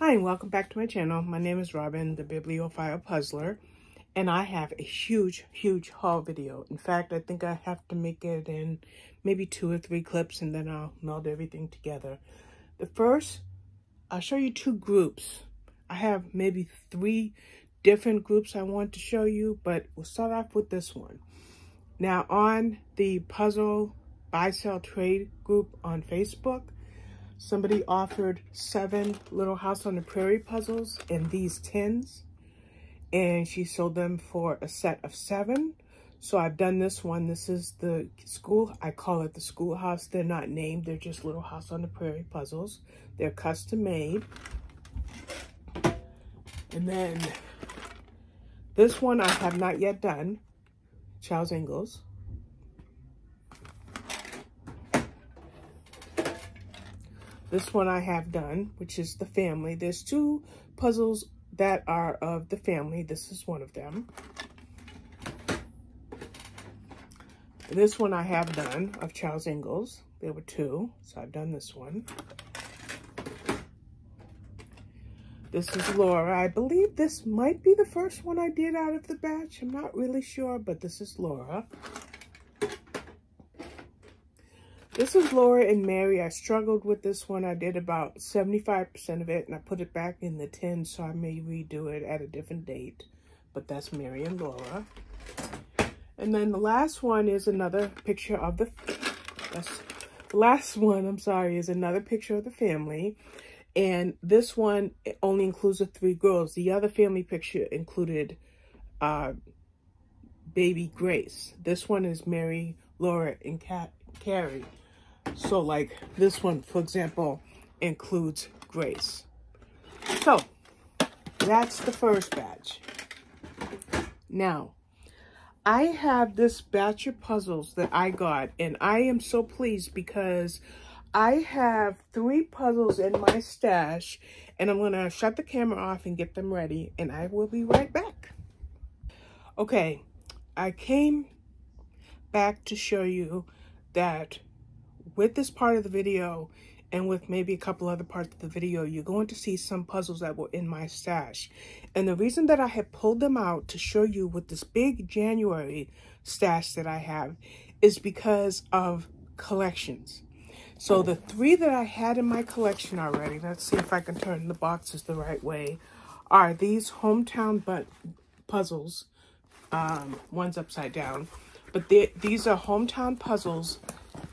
Hi, and welcome back to my channel. My name is Robin, the Bibliophile Puzzler, and I have a huge haul video. In fact, I think I have to make it in maybe 2 or 3 clips, and then I'll meld everything together. The first, I'll show you 2 groups. I have maybe 3 different groups I want to show you, but we'll start off with this one. Now, on the puzzle buy, sell, trade group on Facebook, somebody offered 7 Little House on the Prairie puzzles in these tins, and she sold them for a set of 7. So I've done this one. This is the school, I call it the schoolhouse. They're not named, they're just Little House on the Prairie puzzles. They're custom made. And then this one I have not yet done, Charles Ingalls. This one I have done, which is the family. There's 2 puzzles that are of the family. This is one of them. This one I have done of Charles Ingalls. There were 2, so I've done this one. This is Laura. I believe this might be the first one I did out of the batch. I'm not really sure, but this is Laura. This is Laura and Mary. I struggled with this one. I did about 75% of it, and I put it back in the tin, so I may redo it at a different date. But that's Mary and Laura. And then the last one is another picture of the... is another picture of the family. And this one only includes the 3 girls. The other family picture included baby Grace. This one is Mary, Laura, and Carrie. So like this one, for example, includes Grace. So that's the first batch. Now, I have this batch of puzzles that I got, and I am so pleased because I have 3 puzzles in my stash, and I'm going to shut the camera off and get them ready, and I will be right back. Okay, I came back to show you that with this part of the video and with maybe a couple other parts of the video, you're going to see some puzzles that were in my stash. And the reason that I had pulled them out to show you with this big January stash that I have is because of collections. So the 3 that I had in my collection already, let's see if I can turn the boxes the right way, are these hometown puzzles. One's upside down. But these are hometown puzzles,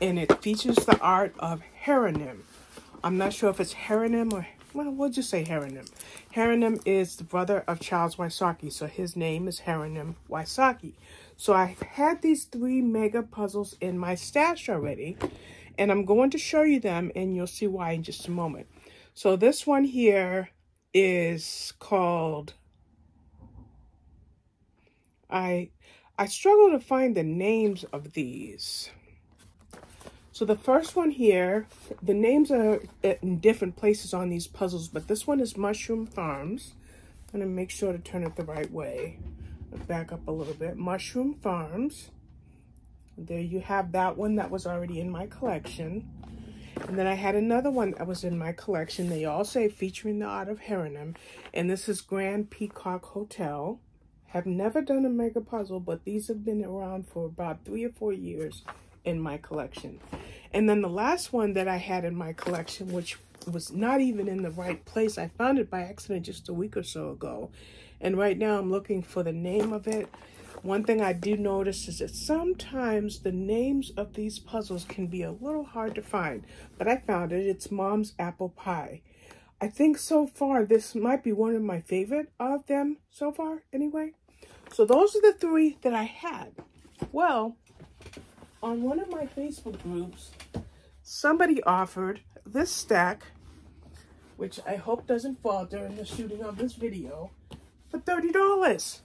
and it features the art of Hieronym. I'm not sure if it's Hieronym or, well, we'll just say Hieronym. Hieronym is the brother of Charles Wysocki, so his name is Hieronym Wysocki. So I've had these 3 mega puzzles in my stash already, and I'm going to show you them, and you'll see why in just a moment. So this one here is called... I struggle to find the names of these. So the first one here, the names are in different places on these puzzles, but this one is Mushroom Farms. I'm going to make sure to turn it the right way. Let's back up a little bit. Mushroom Farms. There you have that one that was already in my collection. And then I had another one that was in my collection. They all say featuring the art of Hieronym. And this is Grand Peacock Hotel. Have never done a mega puzzle, but these have been around for about 3 or 4 years in my collection. And then the last one that I had in my collection, which was not even in the right place, I found it by accident just a week or so ago. And right now I'm looking for the name of it. One thing I do notice is that sometimes the names of these puzzles can be a little hard to find, but I found it. It's Mom's Apple Pie. I think so far this might be one of my favorite of them so far anyway. So those are the 3 that I had. Well, on one of my Facebook groups, somebody offered this stack, which I hope doesn't fall during the shooting of this video, for $30.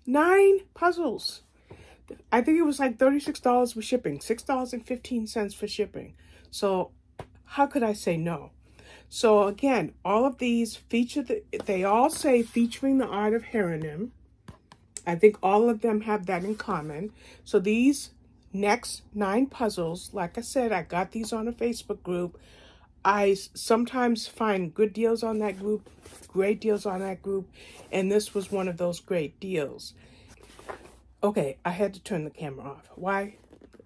9 puzzles. I think it was like $36 for shipping, $6.15 for shipping. So how could I say no? So again, all of these feature, they all say featuring the art of Hieronym. I think all of them have that in common. So these next 9 puzzles, like I said, I got these on a Facebook group. I sometimes find good deals on that group, great deals on that group, and this was one of those great deals. Okay, I had to turn the camera off. Why?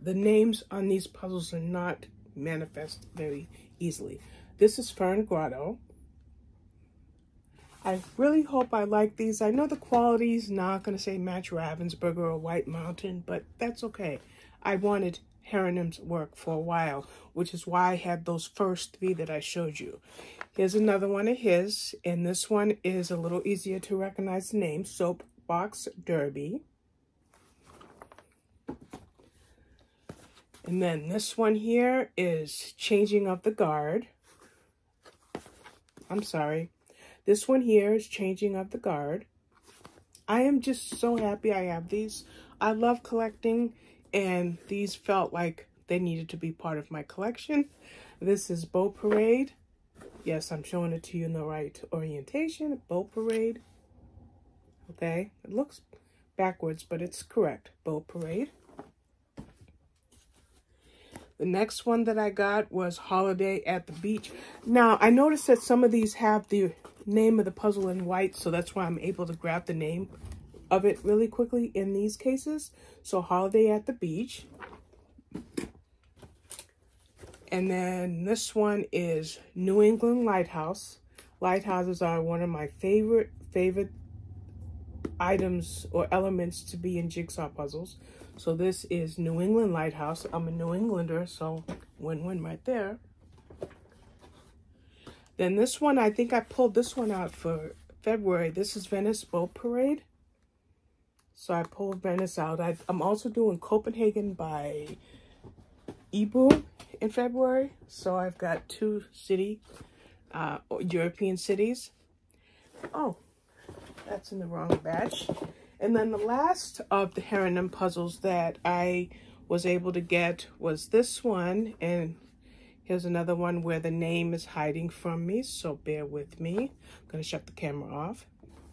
The names on these puzzles are not manifest very easily. This is Fern Grotto. I really hope I like these. I know the quality's not going to say match Ravensburger or White Mountain, but that's okay. I wanted Heronim's work for a while, which is why I had those first three that I showed you. Here's another one of his, and this one is a little easier to recognize the name, Soapbox Derby. And then this one here is Changing of the Guard. I'm sorry. This one here is Changing of the Guard. I am just so happy I have these. I love collecting, and these felt like they needed to be part of my collection. This is Boat Parade. Yes, I'm showing it to you in the right orientation. Boat Parade. Okay, it looks backwards, but it's correct. Boat Parade. The next one that I got was Holiday at the Beach. Now, I noticed that some of these have the name of the puzzle in white, so that's why I'm able to grab the name of it really quickly in these cases. So, Holiday at the Beach. And then this one is New England Lighthouse. Lighthouses are one of my favorite items or elements to be in jigsaw puzzles. So this is New England Lighthouse. I'm a New Englander, so win-win right there. Then this one, I think I pulled this one out for February. This is Venice Boat Parade. So I pulled Venice out. I'm also doing Copenhagen by Ibu in February. So I've got two European cities. Oh, that's in the wrong batch. And then the last of the Heronim puzzles that I was able to get was this one. And here's another one where the name is hiding from me, so bear with me. I'm going to shut the camera off.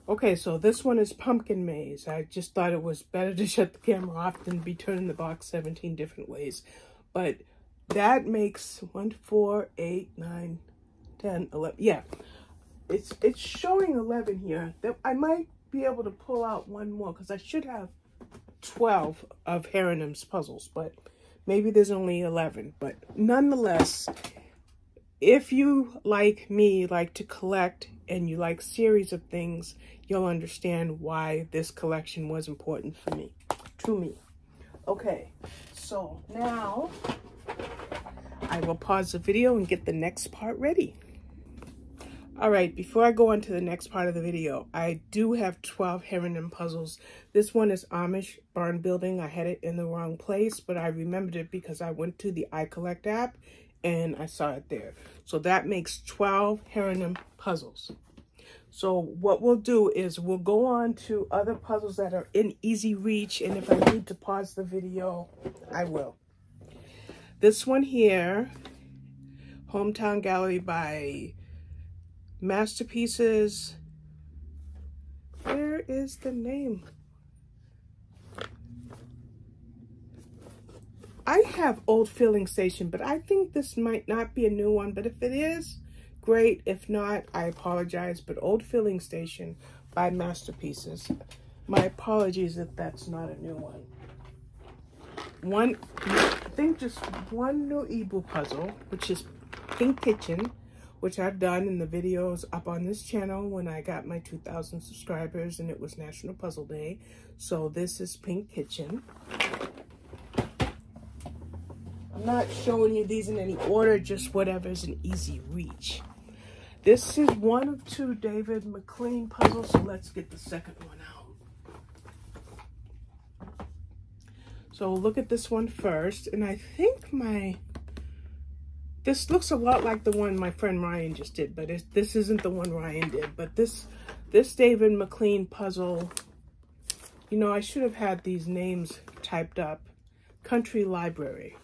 Okay, so this one is Pumpkin Maze. I just thought it was better to shut the camera off than be turning the box 17 different ways. But that makes 1, 4, 8, 9, 10, 11. Yeah, it's showing 11 here. I might be able to pull out one more because I should have 12 of Heronim's puzzles, but maybe there's only 11. But nonetheless, if you, like me, like to collect and you like series of things, you'll understand why this collection was important for me, to me. Okay, so now I will pause the video and get the next part ready. All right, before I go on to the next part of the video, I do have 12 Heronim puzzles. This one is Amish barn building. I had it in the wrong place, but I remembered it because I went to the iCollect app and I saw it there. So that makes 12 Heronim puzzles. So what we'll do is we'll go on to other puzzles that are in easy reach, and if I need to pause the video, I will. This one here, Hometown Gallery by Masterpieces. Where is the name? I have Old Filling Station, but I think this might not be a new one. But if it is, great. If not, I apologize. But Old Filling Station by Masterpieces. My apologies if that's not a new one. I think just one new Ibu puzzle, which is Pink Kitchen, which I've done in the videos up on this channel when I got my 2,000 subscribers and it was National Puzzle Day. So this is Pink Kitchen. I'm not showing you these in any order, just whatever's an easy reach. This is one of 2 David McLean puzzles, so let's get the second one out. So look at this one first, and I think this looks a lot like the one my friend Ryan just did, but this isn't the one Ryan did. But this David McLean puzzle, you know, I should have had these names typed up. Country Library.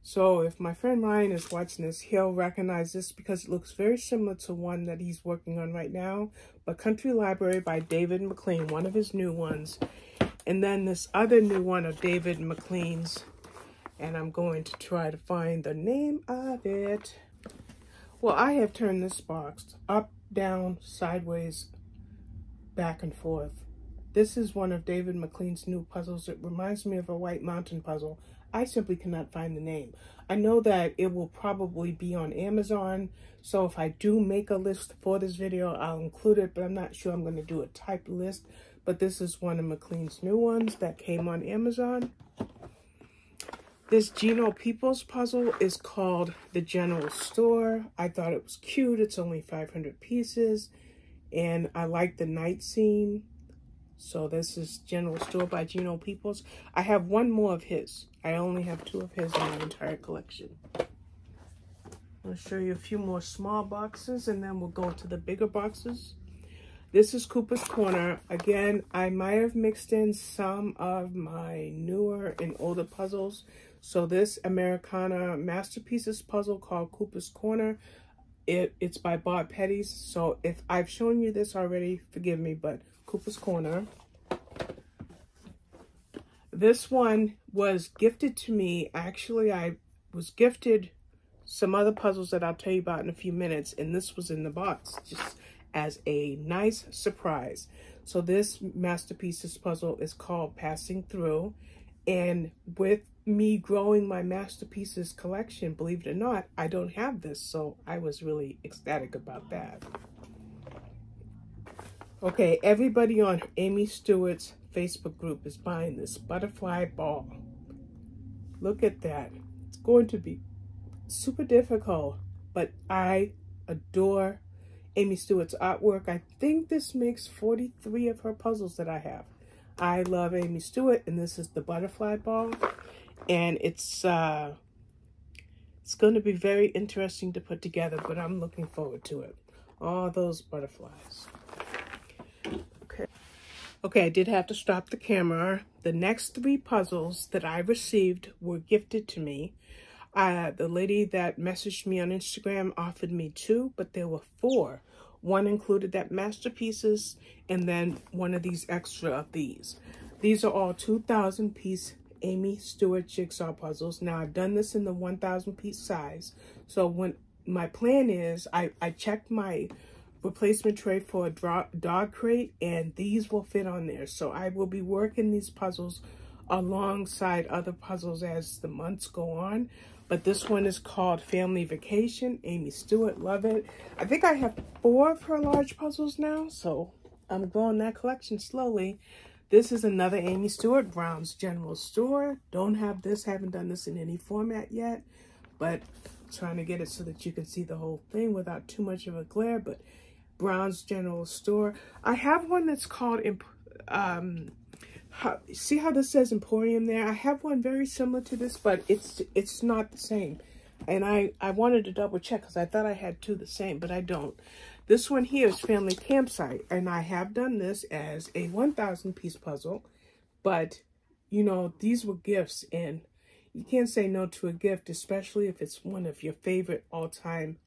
So if my friend Ryan is watching this, he'll recognize this because it looks very similar to one that he's working on right now. But Country Library by David McLean, one of his new ones. And then this other new one of David McLean's. and I'm going to try to find the name of it. Well, I have turned this box up, down, sideways, back and forth. This is one of David McLean's new puzzles. It reminds me of a White Mountain puzzle. I simply cannot find the name. I know that it will probably be on Amazon, so if I do make a list for this video, I'll include it, but I'm not sure I'm going to do a typed list. But this is one of McLean's new ones that came on Amazon. This Geno Peoples puzzle is called The General Store. I thought it was cute. It's only 500 pieces, and I like the night scene. So this is General Store by Geno Peoples. I have one more of his. I only have 2 of his in my entire collection. I'll show you a few more small boxes, and then we'll go to the bigger boxes. This is Cooper's Corner. Again, I might have mixed in some of my newer and older puzzles. So this Americana Masterpieces puzzle called Cooper's Corner, it's by Bob Petty's. So if I've shown you this already, forgive me, but Cooper's Corner. This one was gifted to me. Actually, I was gifted some other puzzles that I'll tell you about in a few minutes, and this was in the box just as a nice surprise. So this Masterpieces puzzle is called Passing Through, and with me growing my Masterpieces collection, believe it or not, I don't have this, so I was really ecstatic about that. Okay, everybody on Amy Stewart's Facebook group is buying this butterfly ball. Look at that. It's going to be super difficult, but I adore Amy Stewart's artwork. I think this makes 43 of her puzzles that I have. I love Amy Stewart, and this is the butterfly ball, and it's going to be very interesting to put together, but I'm looking forward to it. All those butterflies. Okay, I did have to stop the camera. The next 3 puzzles that I received were gifted to me. The lady that messaged me on Instagram offered me 2, but there were 4. One included that Masterpieces, and then one of these extra of these. These are all 2,000 piece Amy Stewart jigsaw puzzles. Now, I've done this in the 1,000 piece size. So when my plan is, I checked my replacement tray for a dog crate, and these will fit on there. So I will be working these puzzles alongside other puzzles as the months go on. But this one is called Family Vacation. Amy Stewart, love it. I think I have 4 of her large puzzles now, so I'm growing that collection slowly. This is another Amy Stewart, Brown's General Store. Don't have this, haven't done this in any format yet, but trying to get it so that you can see the whole thing without too much of a glare. But Brown's General Store. I have one that's called, see how this says Emporium there? I have one very similar to this, but it's not the same. And I wanted to double check because I thought I had 2 the same, but I don't. This one here is Family Campsite, and I have done this as a 1,000 piece puzzle, but you know, these were gifts, and you can't say no to a gift, especially if it's one of your favorite all-time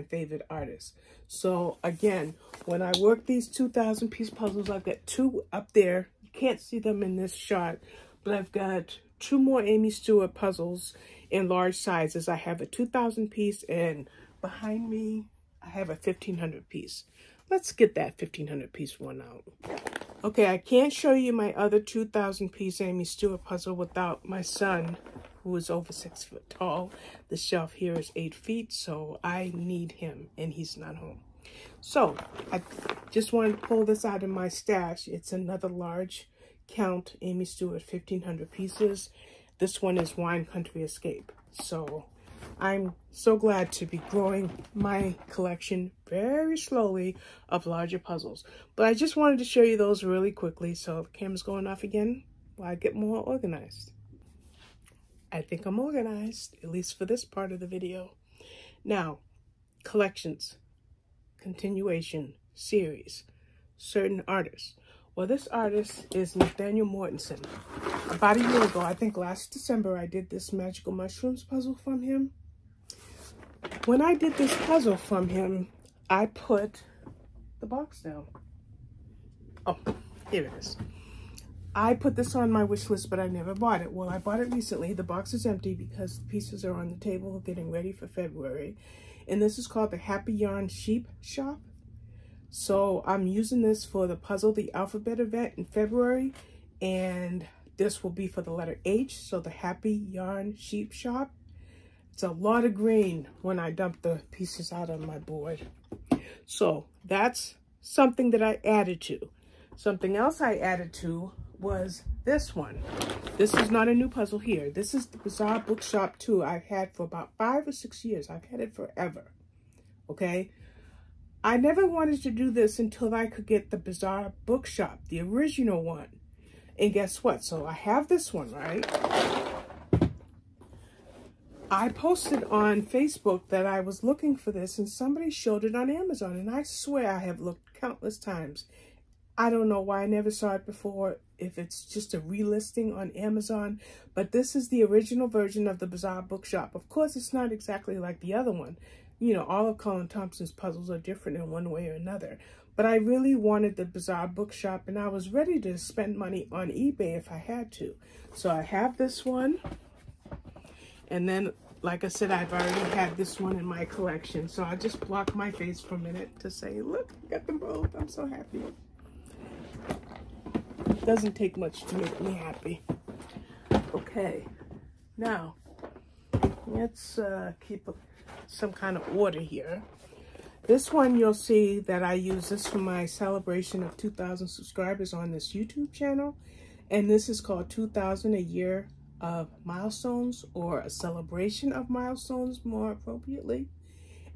favorite artists. So again, when I work these 2,000 piece puzzles, I've got 2 up there. You can't see them in this shot, but I've got 2 more Amy Stewart puzzles in large sizes. I have a 2,000 piece, and behind me, I have a 1,500 piece. Let's get that 1,500 piece one out. Okay, I can't show you my other 2,000 piece Amy Stewart puzzle without my son, who is over 6 foot tall. The shelf here is 8 feet, so I need him, and he's not home. So I just wanted to pull this out of my stash. It's another large count Amy Stewart 1,500 pieces. This one is Wine Country Escape. So I'm so glad to be growing my collection very slowly of larger puzzles. But I just wanted to show you those really quickly. So the camera's going off again while I get more organized. I think I'm organized, at least for this part of the video. Now, collections, continuation, series, certain artists. Well, this artist is Nathaniel Mortensen. About a year ago, I think last December, I did this Magical Mushrooms puzzle from him. When I did this puzzle from him, I put the box down. Oh, here it is. I put this on my wish list, but I never bought it. Well, I bought it recently. The box is empty because the pieces are on the table getting ready for February. And this is called the Happy Yarn Sheep Shop. So I'm using this for the puzzle, the alphabet event in February. And this will be for the letter H. So the Happy Yarn Sheep Shop. It's a lot of grain when I dump the pieces out on my board. So that's something that I added to. Something else I added to was this one. This is not a new puzzle here. This is the Bizarre Bookshop 2 I've had for about 5 or 6 years. I've had it forever. Okay? I never wanted to do this until I could get the Bizarre Bookshop, the original one. And guess what? So I have this one, right? I posted on Facebook that I was looking for this and somebody showed it on Amazon. And I swear I have looked countless times. I don't know why I never saw it before, if it's just a relisting on Amazon, but this is the original version of the Bizarre Bookshop. Of course, it's not exactly like the other one. You know, all of Colin Thompson's puzzles are different in one way or another, but I really wanted the Bizarre Bookshop and I was ready to spend money on eBay if I had to. So I have this one, and then, like I said, I've already had this one in my collection. So I just block my face for a minute to say, look, I got them both. I'm so happy. Doesn't take much to make me happy. Okay, now let's keep some kind of order here. This one, you'll see that I use this for my celebration of 2,000 subscribers on this YouTube channel, and this is called 2,000 a year of milestones, or a celebration of milestones more appropriately.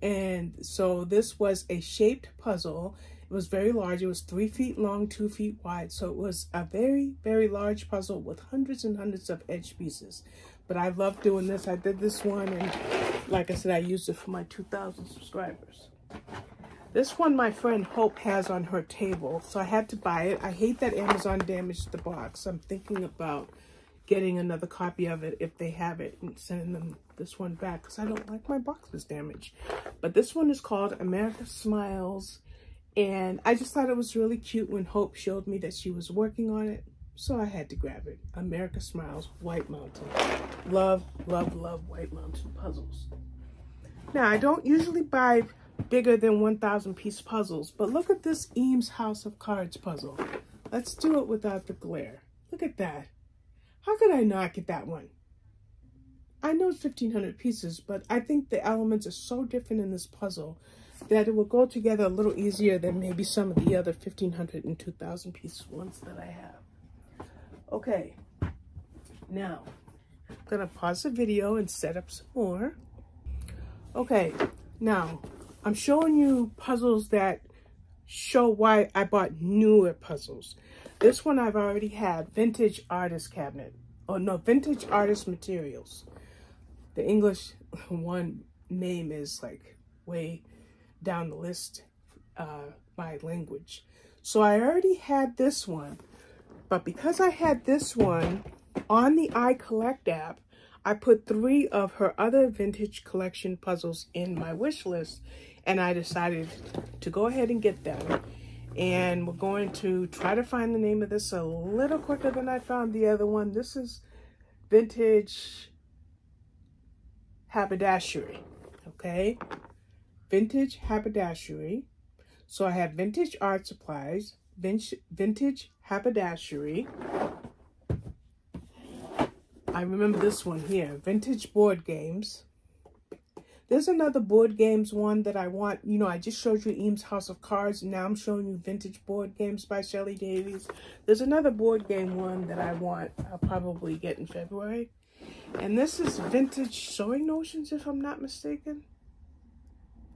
And so this was a shaped puzzle. It was very large. It was 3 feet long, 2 feet wide. So it was a very, very large puzzle with hundreds and hundreds of edge pieces. But I love doing this. I did this one, and like I said, I used it for my 2,000 subscribers. This one my friend Hope has on her table, so I had to buy it. I hate that Amazon damaged the box. I'm thinking about getting another copy of it if they have it and sending them this one back, because I don't like my boxes damaged. But this one is called America Smiles. And I just thought it was really cute when Hope showed me that she was working on it. So I had to grab it. America Smiles, White Mountain. Love, love, love White Mountain puzzles. Now, I don't usually buy bigger than 1,000 piece puzzles, but look at this Eames House of Cards puzzle. Let's do it without the glare. Look at that. How could I not get that one? I know it's 1,500 pieces, but I think the elements are so different in this puzzle that it will go together a little easier than maybe some of the other 1,500 and 2,000 piece ones that I have. Okay, now I'm gonna pause the video and set up some more. Okay, now I'm showing you puzzles that show why I bought newer puzzles. This one I've already had, Vintage Artist Cabinet. Oh no, Vintage Artist Materials. The English one name is like way down the list by language. So I already had this one, but because I had this one on the iCollect app, I put 3 of her other vintage collection puzzles in my wish list, and I decided to go ahead and get them. And we're going to try to find the name of this a little quicker than I found the other one. This is Vintage Haberdashery, okay? Vintage Haberdashery. So I have Vintage Art Supplies, Vintage Haberdashery. I remember this one here, Vintage Board Games. There's another board games one that I want. You know, I just showed you Eames House of Cards, and now I'm showing you Vintage Board Games by Shelley Davies. There's another board game one that I want. I'll probably get in February. And this is Vintage Sewing Notions, if I'm not mistaken.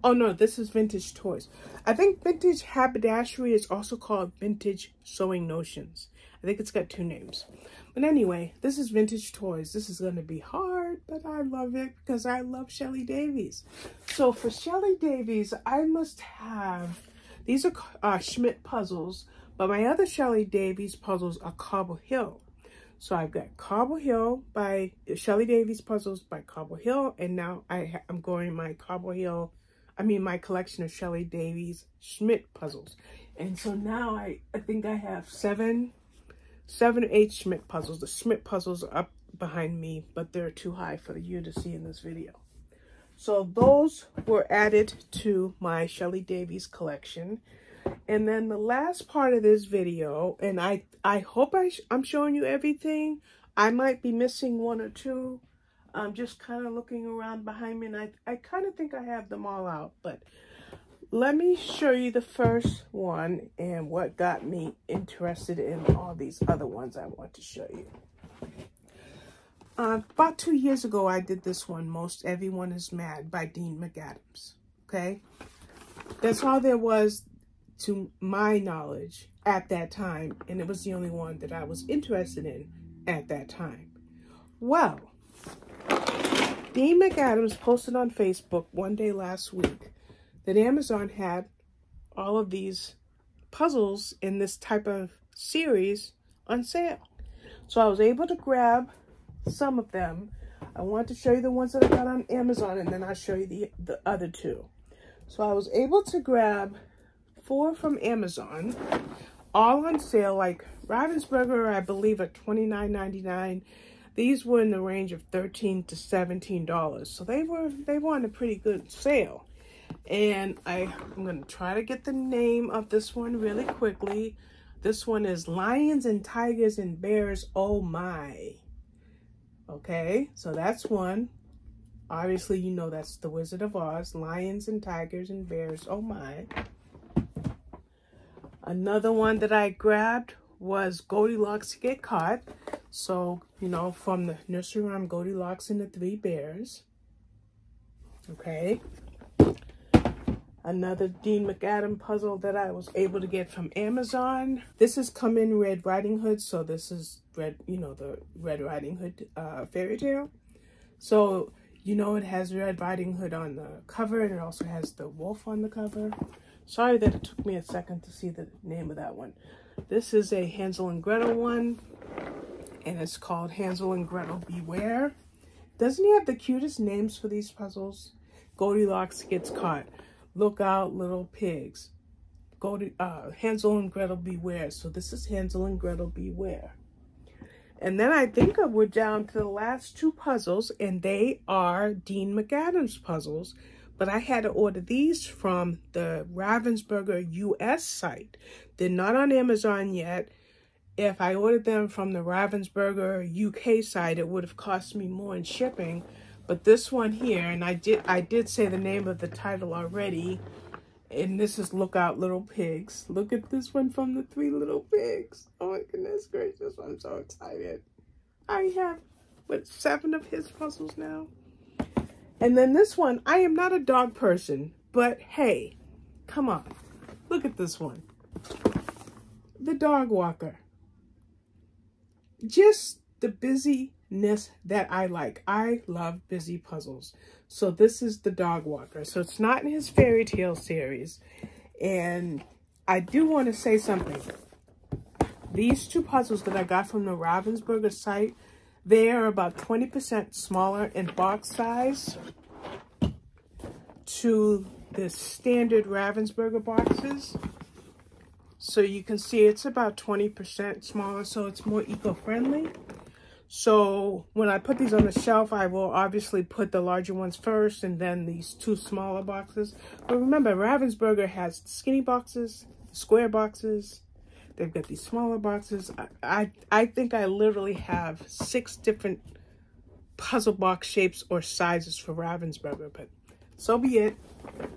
Oh no, this is Vintage Toys. I think Vintage Haberdashery is also called Vintage Sewing Notions. I think it's got 2 names. But anyway, this is Vintage Toys. This is going to be hard, but I love it because I love Shelley Davies. So for Shelley Davies, I must have, these are Schmidt puzzles, but my other Shelley Davies puzzles are Cobble Hill. So I've got Cobble Hill by Shelley Davies puzzles by Cobble Hill, and now I'm going my my collection of Shelley Davies Schmidt puzzles. And so now I think I have 7 7 or 8 Schmidt puzzles. The Schmidt puzzles are up behind me, but they're too high for you to see in this video. So those were added to my Shelley Davies collection. And then the last part of this video, and I hope I'm showing you everything. I might be missing 1 or 2. I'm just kind of looking around behind me, and I kind of think I have them all out. But let me show you the first one and what got me interested in all these other ones I want to show you. About 2 years ago, I did this one, Most Everyone Is Mad by Dean McAdams, okay? That's all there was to my knowledge at that time, and it was the only one that I was interested in at that time. Well, Dean McAdams posted on Facebook one day last week that Amazon had all of these puzzles in this type of series on sale. So I was able to grab some of them. I want to show you the ones that I got on Amazon, and then I'll show you the other 2. So I was able to grab 4 from Amazon, all on sale, like Ravensburger, I believe, at $29.99. These were in the range of $13 to $17. So they were on a pretty good sale. And I'm going to try to get the name of this one really quickly. This one is Lions and Tigers and Bears, Oh My. Okay, so that's one. Obviously, you know that's The Wizard of Oz. Lions and Tigers and Bears, Oh My. Another one that I grabbed was Goldilocks Get Caught. So, you know, from the nursery rhyme Goldilocks and the 3 Bears. Okay. Another Dean McAdams puzzle that I was able to get from Amazon. This has come in Red Riding Hood. So this is Red, you know, the Red Riding Hood fairy tale. So, you know, it has Red Riding Hood on the cover, and it also has the wolf on the cover. Sorry that it took me a second to see the name of that one. This is a Hansel and Gretel one, and it's called Hansel and Gretel Beware. Doesn't he have the cutest names for these puzzles? Goldilocks Gets Caught. Look Out, Little Pigs. Hansel and Gretel Beware. So this is Hansel and Gretel Beware. And then I think we're down to the last 2 puzzles, and they are Dean McAdams puzzles. But I had to order these from the Ravensburger US site. They're not on Amazon yet. If I ordered them from the Ravensburger UK site, it would have cost me more in shipping. But this one here, and I did say the name of the title already, and this is Look Out, Little Pigs. Look at this one from the 3 Little Pigs. Oh my goodness gracious, I'm so excited. I have, 7 of his puzzles now. And then this one, I am not a dog person, but hey, come on. Look at this one. The dog walker. Just the busyness that I like. I love busy puzzles. So this is the dog walker. So it's not in his fairy tale series. And I do want to say something. These 2 puzzles that I got from the Ravensburger site, they are about 20% smaller in box size to the standard Ravensburger boxes. So you can see it's about 20% smaller, so it's more eco-friendly. So when I put these on the shelf, I will obviously put the larger ones first and then these 2 smaller boxes. But remember, Ravensburger has skinny boxes, square boxes. They've got these smaller boxes. I think I literally have 6 different puzzle box shapes or sizes for Ravensburger, but so be it.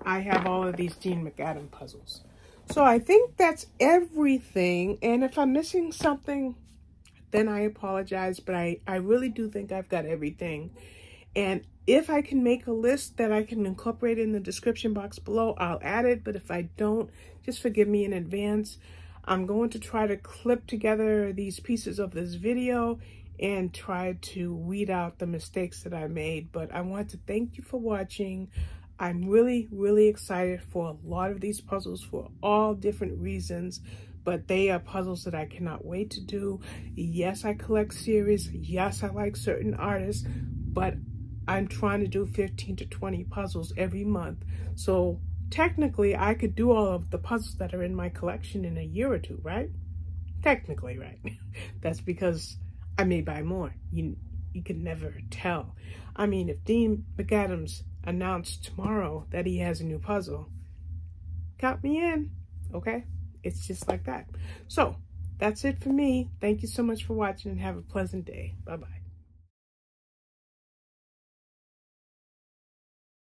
I have all of these Dean McAdams puzzles. So I think that's everything. And if I'm missing something, then I apologize, but I really do think I've got everything. And if I can make a list that I can incorporate in the description box below, I'll add it. But if I don't, just forgive me in advance. I'm going to try to clip together these pieces of this video and try to weed out the mistakes that I made. But I want to thank you for watching. I'm really, really excited for a lot of these puzzles for all different reasons, but they are puzzles that I cannot wait to do. Yes, I collect series. Yes, I like certain artists, but I'm trying to do 15 to 20 puzzles every month. So technically, I could do all of the puzzles that are in my collection in a year or 2, right? technically, right? That's because I may buy more. You can never tell. I mean, if Dean McAdams announced tomorrow that he has a new puzzle, count me in, okay? It's just like that. So, that's it for me. Thank you so much for watching and have a pleasant day. Bye-bye.